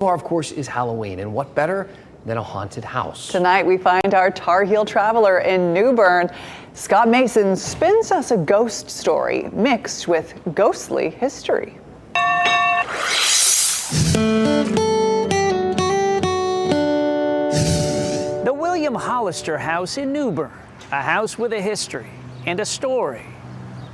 Of course, is Halloween, and what better than a haunted house? Tonight we find our Tar Heel traveler in New Bern. Scott Mason spins us a ghost story mixed with ghostly history. The William Hollister house in New Bern, a house with a history and a story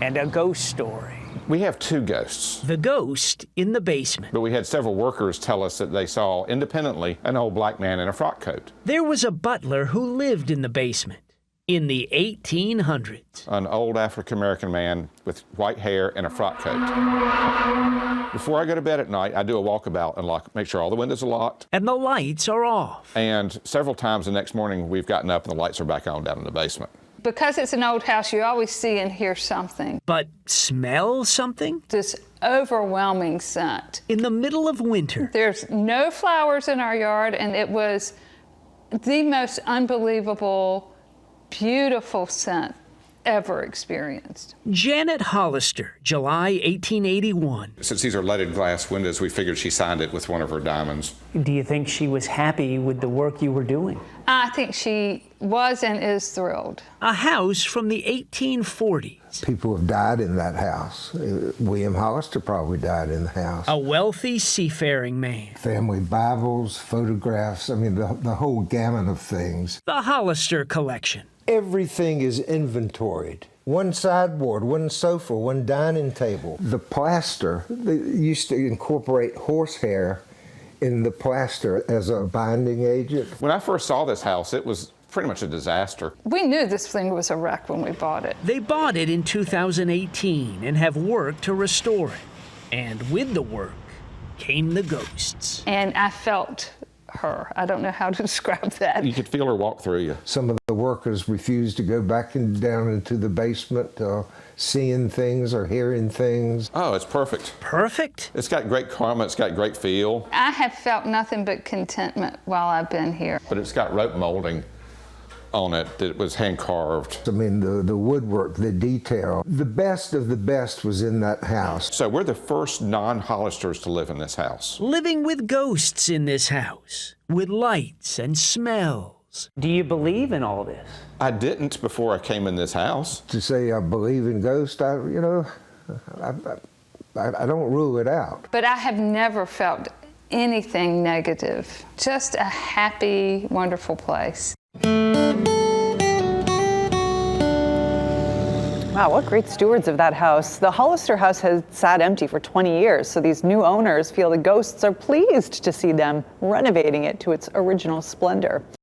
and a ghost story. We have two ghosts. The ghost in the basement. But we had several workers tell us that they saw independently an old black man in a frock coat. There was a butler who lived in the basement in the 1800s. An old African-American man with white hair and a frock coat. Before I go to bed at night, I do a walkabout and make sure all the windows are locked. And the lights are off. And several times the next morning, we've gotten up and the lights are back on down in the basement. Because it's an old house, you always see and hear something. But smell something? This overwhelming scent. In the middle of winter. There's no flowers in our yard, and it was the most unbelievable, beautiful scent ever experienced. Janet Hollister, July 1881. Since these are leaded glass windows, we figured she signed it with one of her diamonds. Do you think she was happy with the work you were doing? I think she was and is thrilled. A house from the 1840s. People have died in that house. William Hollister probably died in the house. A wealthy seafaring man. Family Bibles, photographs, I mean, the whole gamut of things. The Hollister collection. Everything is inventoried. One sideboard, one sofa, one dining table. The plaster, they used to incorporate horsehair in the plaster as a binding agent. When I first saw this house, it was pretty much a disaster. We knew this thing was a wreck when we bought it. They bought it in 2018 and have worked to restore it. And with the work came the ghosts. And I felt her. I don't know how to describe that. You could feel her walk through you. Some of the workers refused to go back down into the basement, seeing things or hearing things. Oh, it's perfect. Perfect? It's got great karma, it's got great feel. I have felt nothing but contentment while I've been here. But it's got rope molding on it that was hand carved. I mean, the woodwork, the detail, the best of the best was in that house. So we're the first non-Hollisters to live in this house. Living with ghosts in this house, with lights and smells. Do you believe in all this? I didn't before I came in this house. To say I believe in ghosts, I don't rule it out. But I have never felt anything negative. Just a happy, wonderful place. Wow, what great stewards of that house. The Hollister house has sat empty for 20 years, so these new owners feel the ghosts are pleased to see them renovating it to its original splendor.